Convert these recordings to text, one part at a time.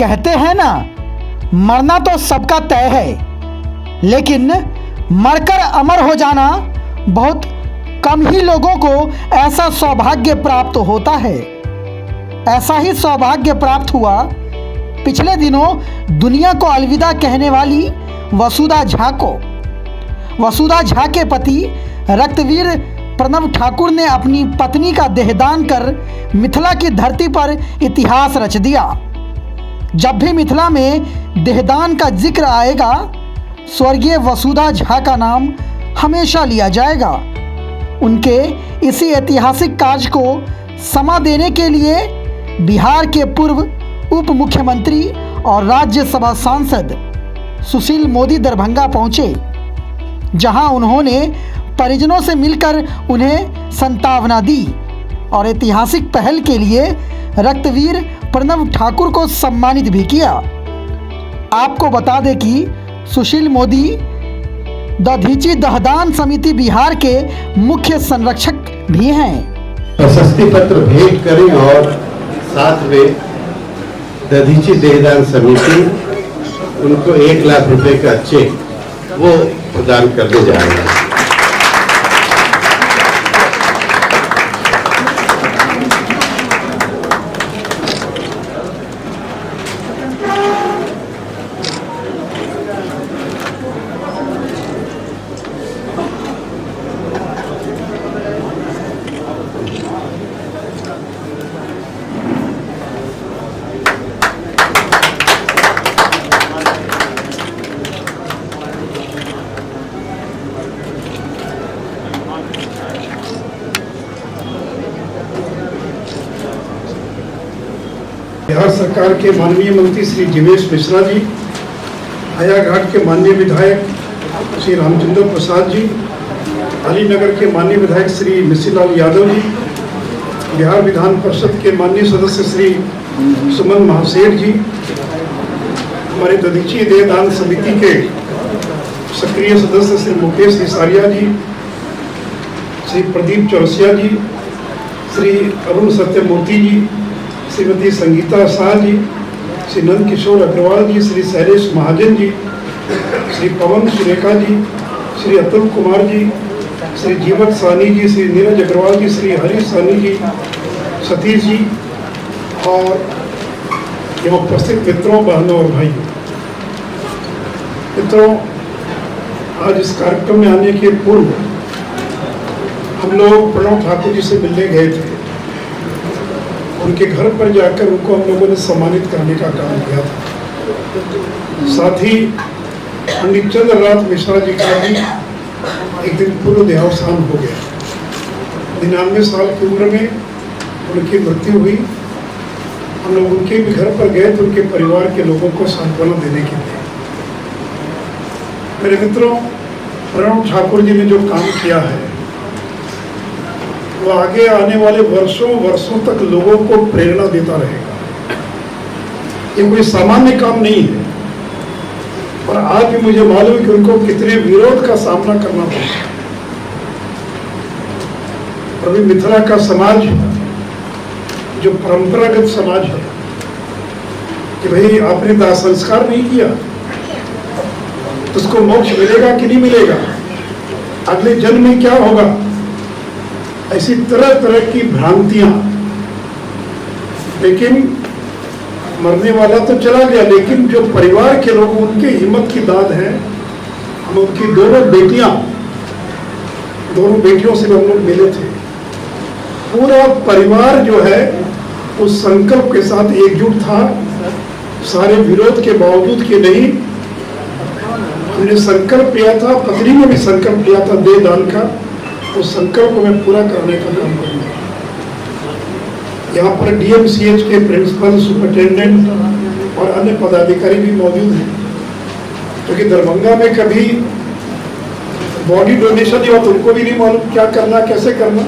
कहते हैं ना, मरना तो सबका तय है, लेकिन मरकर अमर हो जाना बहुत कम ही लोगों को ऐसा सौभाग्य प्राप्त होता है। ऐसा ही सौभाग्य प्राप्त हुआ पिछले दिनों दुनिया को अलविदा कहने वाली वसुधा झा को। वसुधा झा के पति रक्तवीर प्रणव ठाकुर ने अपनी पत्नी का देहदान कर मिथिला की धरती पर इतिहास रच दिया। जब भी मिथिला में देहदान का जिक्र आएगा, स्वर्गीय वसुधा झा का नाम हमेशा लिया जाएगा। उनके इसी ऐतिहासिक कार्य को समा देने के लिए बिहार के पूर्व उप मुख्यमंत्री और राज्यसभा सांसद सुशील मोदी दरभंगा पहुंचे, जहां उन्होंने परिजनों से मिलकर उन्हें सांत्वना दी और ऐतिहासिक पहल के लिए रक्तवीर प्रणव ठाकुर को सम्मानित भी किया। आपको बता दें कि सुशील मोदी दधीची दहदान समिति बिहार के मुख्य संरक्षक भी हैं। प्रशस्ति पत्र भेंट करें और साथ में दधीची देहदान समिति उनको 1 लाख रुपए का चेक वो प्रदान करने जा रहे हैं। बिहार सरकार के माननीय मंत्री श्री जीवेश मिश्रा जी, हायाघाट के माननीय विधायक श्री रामचंद्र प्रसाद जी, अलीनगर के माननीय विधायक श्री मिसिलाल यादव जी, बिहार विधान परिषद के माननीय सदस्य श्री सुमन महासेठ जी, हमारे दधीची देहदान समिति के सक्रिय सदस्य श्री मुकेश हिसारिया जी, श्री प्रदीप चौरसिया जी, श्री अरुण सत्यमूर्ति जी, श्रीमती संगीता शाह जी, श्री नंद किशोर अग्रवाल जी, श्री शैलेश महाजन जी, श्री पवन सुरेखा जी, श्री अतुल कुमार जी, श्री जीवत सानी जी, श्री नीरज अग्रवाल जी, श्री हरीश सानी जी, सतीश जी और यहाँ उपस्थित मित्रों, बहनों और भाइयों। मित्रों, आज इस कार्यक्रम में आने के पूर्व हम लोग प्रणव ठाकुर जी से मिलने गए थे। उनके घर पर जाकर उनको हम लोगों ने सम्मानित करने का काम किया था। साथ ही पंडित चंद्रनाथ मिश्रा जी का भी एक दिन पूर्व देहावसान हो गया। 99 साल की उम्र में उनकी मृत्यु हुई। हम लोग उनके भी घर पर गए तो उनके परिवार के लोगों को सांत्वना देने के लिए। मेरे मित्रों, प्रणव ठाकुर जी ने जो काम किया है वो आगे आने वाले वर्षों तक लोगों को प्रेरणा देता रहेगा। ये कोई सामान्य काम नहीं है और आज भी मुझे मालूम है कि उनको कितने विरोध का सामना करना पड़ा। अभी मिथिला का समाज जो परंपरागत समाज है कि भाई आपने दाह संस्कार नहीं किया तो उसको मोक्ष मिलेगा कि नहीं मिलेगा, अगले जन्म में क्या होगा, ऐसी तरह तरह की भ्रांतियां। लेकिन मरने वाला तो चला गया, लेकिन जो परिवार के लोग उनके हिम्मत की दाद है। हम उनकी दोनों बेटियों से हम लोग मिले थे। पूरा परिवार जो है उस संकल्प के साथ एकजुट था, सारे विरोध के बावजूद कि नहीं, हमने संकल्प लिया था, पत्नी ने भी संकल्प लिया था देहदान का, उस संकल्प को मैं पूरा करने का काम करूंगा। यहाँ पर डीएमसीएच के प्रिंसिपल, सुपरिटेंडेंट और अन्य पदाधिकारी भी मौजूद हैं, क्योंकि दरभंगा में कभी बॉडी डोनेशन हुआ तो उनको भी नहीं मालूम क्या करना, कैसे करना।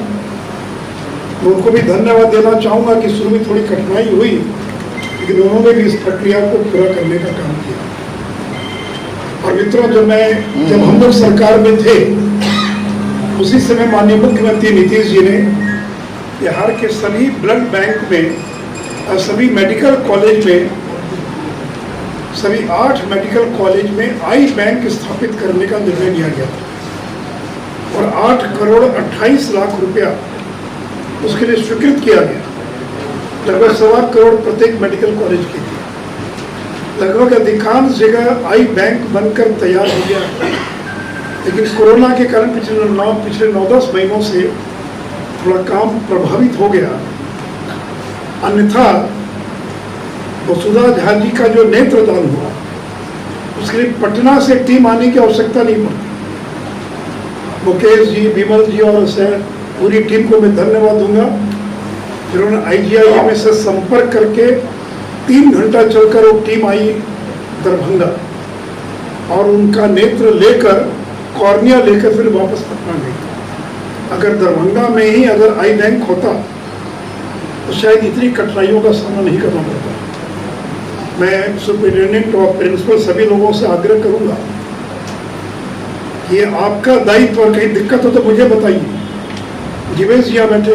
मैं उनको भी धन्यवाद देना चाहूँगा कि शुरू में थोड़ी कठिनाई हुई, लेकिन उन्होंने भी इस प्रक्रिया को पूरा करने का काम किया। और मित्रों, जब हम लोग सरकार में थे उसी समय माननीय मुख्यमंत्री नीतीश जी ने बिहार के सभी ब्लड बैंक में और सभी मेडिकल कॉलेज में सभी 8 मेडिकल कॉलेज में आई बैंक स्थापित करने का निर्णय लिया गया था और 8 करोड़ 28 लाख रुपया उसके लिए स्वीकृत किया गया। लगभग 1.25 करोड़ प्रत्येक मेडिकल कॉलेज के लिए। लगभग अधिकांश जगह आई बैंक बनकर तैयार हो गया, लेकिन कोरोना के कारण पिछले 9-10 महीनों से थोड़ा काम प्रभावित हो गया। अन्यथा वसुधा झा जी का जो नेत्रदान हुआ उसके लिए पटना से टीम आने की आवश्यकता नहीं पड़ती। मुकेश जी, विमल जी और पूरी टीम को मैं धन्यवाद दूंगा, जिन्होंने IGIM से संपर्क करके 3 घंटा चलकर वो टीम आई दरभंगा और उनका नेत्र लेकर, कॉर्निया लेकर फिर वापस पटना गई। अगर दरभंगा में ही अगर आई बैंक होता तो शायद इतनी कठिनाइयों का सामना नहीं करना पड़ता। मैं सुपरिटेंडेंट और प्रिंसिपल सभी लोगों से आग्रह करूंगा कि ये आपका दायित्व, और कहीं दिक्कत हो तो मुझे बताइए। जीवेश जी यहाँ बैठे,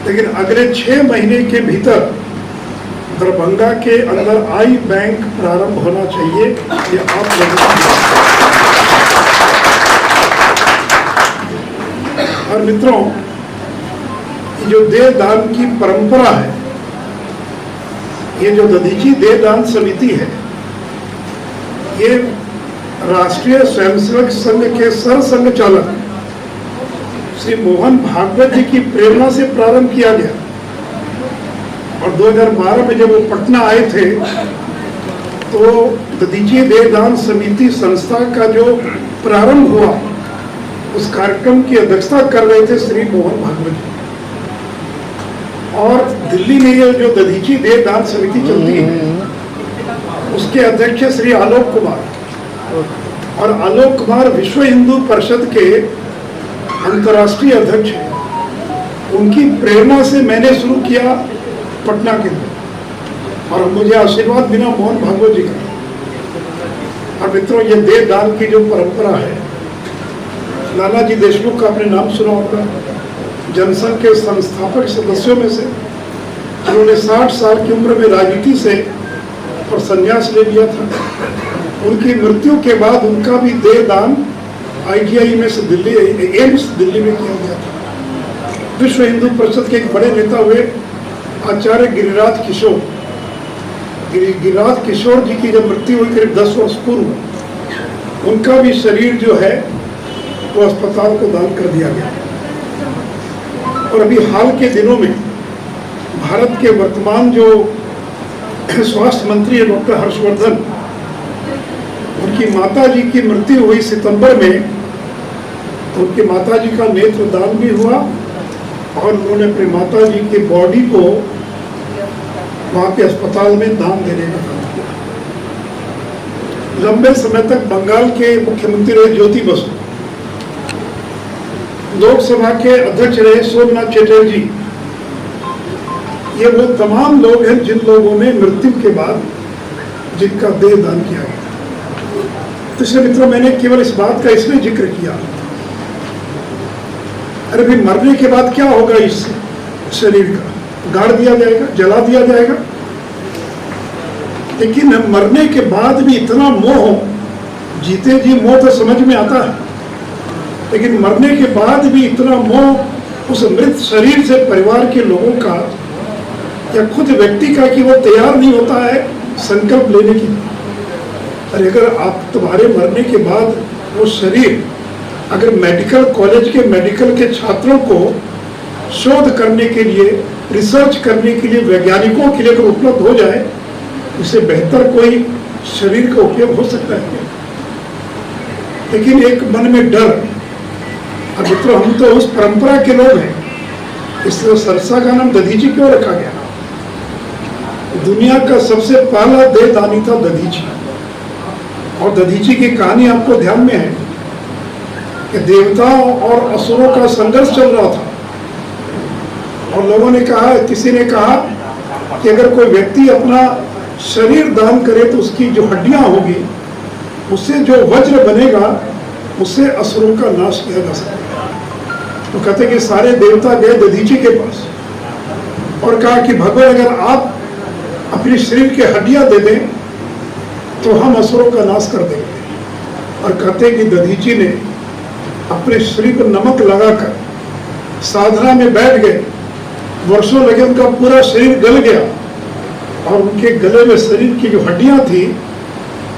लेकिन अगले 6 महीने के भीतर दरभंगा के अंदर आई बैंक प्रारंभ होना चाहिए। ये आप लोगों और मित्रों, जो देहदान की परंपरा है, ये जो दधीची देहदान समिति है, ये राष्ट्रीय स्वयंसेवक संघ के सरसंघ चालक श्री मोहन भागवत जी की प्रेरणा से प्रारंभ किया गया और 2012 में जब वो पटना आए थे तो दधीची देहदान समिति संस्था का जो प्रारंभ हुआ उस कार्यक्रम की अध्यक्षता कर रहे थे श्री मोहन भागवत जी। और दिल्ली में ये जो दधीची देहदान समिति चलती है उसके अध्यक्ष श्री आलोक कुमार, और आलोक कुमार विश्व हिंदू परिषद के अंतर्राष्ट्रीय अध्यक्ष हैं। उनकी प्रेरणा से मैंने शुरू किया पटना के अंदर और मुझे आशीर्वाद मिला मोहन भागवत जी का। और मित्रों, ये देहदान की जो परंपरा है, नानाजी देशमुख का आपने नाम सुना होगा, जनसंघ के संस्थापक सदस्यों में से, जिन्होंने 60 साल की उम्र में राजनीति से और संन्यास ले लिया था। उनकी मृत्यु के बाद उनका भी देहदान IGIM से दिल्ली, एम्स दिल्ली में किया गया था। विश्व हिंदू परिषद के एक बड़े नेता हुए आचार्य गिरिराज किशोर, गिरिराज किशोर जी की जब मृत्यु हुई करीब 10 वर्ष पूर्व, उनका भी शरीर जो है वो अस्पताल को दान कर दिया गया। और अभी हाल के दिनों में भारत के वर्तमान जो स्वास्थ्य मंत्री है डॉक्टर हर्षवर्धन, उनकी माता जी की मृत्यु हुई सितंबर में, तो उनकी माता जी का नेत्रदान भी हुआ और उन्होंने अपनी माता जी की बॉडी को वहाँ के अस्पताल में दान देने का काम किया। लंबे समय तक बंगाल के मुख्यमंत्री रहे ज्योति बसु, लोकसभा के अध्यक्ष रहे सोमनाथ चटर्जी। ये वो तमाम लोग हैं जिन लोगों ने मृत्यु के बाद जिनका देह दान किया गया। तो इसलिए मित्रों, मैंने केवल इस बात का इसलिए जिक्र किया, अरे भाई मरने के बाद क्या होगा इस शरीर का? गाड़ दिया जाएगा, जला दिया जाएगा। लेकिन मरने के बाद भी इतना मोह, जीते जी मोह तो समझ में आता है, लेकिन मरने के बाद भी इतना मोह उस मृत शरीर से परिवार के लोगों का या खुद व्यक्ति का कि वो तैयार नहीं होता है संकल्प लेने की। अरे अगर आप तुम्हारे मरने के बाद वो शरीर अगर मेडिकल कॉलेज के मेडिकल के छात्रों को शोध करने के लिए, रिसर्च करने के लिए, वैज्ञानिकों के लिए अगर उपलब्ध हो जाए, इससे बेहतर कोई शरीर का उपयोग हो सकता है। लेकिन एक मन में डर, अब मित्रों हम तो उस परंपरा के लोग हैं, इसलिए सरसा का नाम दधीची क्यों रखा गया? दुनिया का सबसे पहला देहदानी था दधीची। और दधीची की कहानी आपको ध्यान में है कि देवताओं और असुरों का संघर्ष चल रहा था और लोगों ने कहा, किसी ने कहा कि अगर कोई व्यक्ति अपना शरीर दान करे तो उसकी जो हड्डियां होगी उससे जो वज्र बनेगा उससे असुरों का नाश किया जा सकता है। तो कहते कि सारे देवता गए दधीची के पास और कहा कि भगवान अगर आप अपने शरीर की हड्डियां दे दें तो हम असुरों का नाश कर देंगे। और कहते कि दधीची ने अपने शरीर पर नमक लगाकर साधना में बैठ गए, वर्षों लगे, उनका पूरा शरीर गल गया और उनके गले में शरीर की जो हड्डियां थी,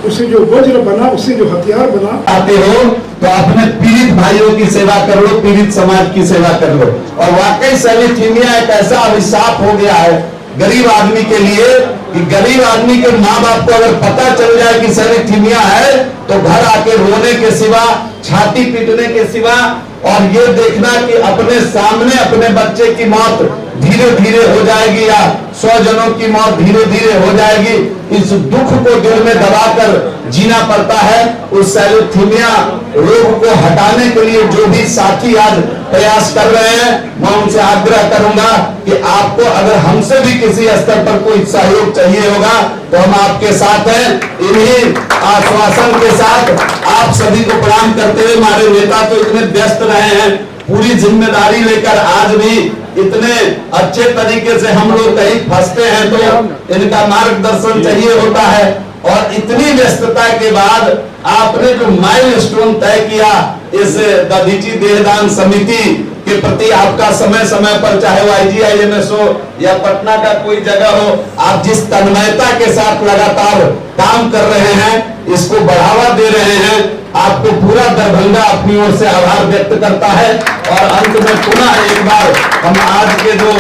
उसे जो वज्र बना, उसे जो हथियार बना। आते हो तो अपने पीड़ित भाइयों की सेवा कर लो, पीड़ित समाज की सेवा कर लो। और वाकई सेलिथीमिया एक ऐसा अभिशाप हो गया है गरीब आदमी के लिए कि गरीब आदमी के माँ बाप को अगर पता चल जाए कि सेलिथीमिया है तो घर आके रोने के सिवा, छाती पीटने के सिवा और ये देखना कि अपने सामने अपने बच्चे की मौत धीरे धीरे हो जाएगी या 100 जनों की मौत धीरे धीरे हो जाएगी, इस दुख को दिल में दबाकर जीना पड़ता है। उस सेलिथीमिया रोग को हटाने के लिए जो भी साथी आज प्रयास कर रहे हैं, मैं उनसे आग्रह करूंगा कि आपको अगर हमसे भी किसी स्तर पर कोई सहयोग चाहिए होगा तो हम आपके साथ हैं। इन्हीं आश्वासन के साथ आप सभी को प्रणाम करते हुए, हमारे नेता तो इतने व्यस्त रहे हैं, पूरी जिम्मेदारी लेकर आज भी इतने अच्छे तरीके से हम लोग कहीं फंसते हैं तो इनका मार्गदर्शन चाहिए होता है। और इतनी व्यस्तता के बाद आपने जो माइलस्टोन तय किया इस दधीची देहदान समिति के प्रति, आपका समय समय पर चाहे वो IGIMS हो या पटना का कोई जगह हो, आप जिस तन्मयता के साथ लगातार काम कर रहे हैं, इसको बढ़ावा दे रहे हैं, आपको पूरा दरभंगा अपनी ओर से आभार व्यक्त करता है। और अंत में पुनः एक बार हम आज के जो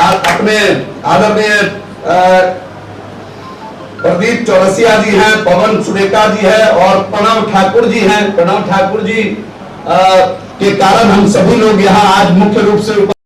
अपने आदरणीय प्रदीप चौरसिया जी हैं, पवन सुरेका जी है और प्रणव ठाकुर जी हैं, प्रणव ठाकुर जी के कारण हम सभी लोग यहाँ आज मुख्य रूप से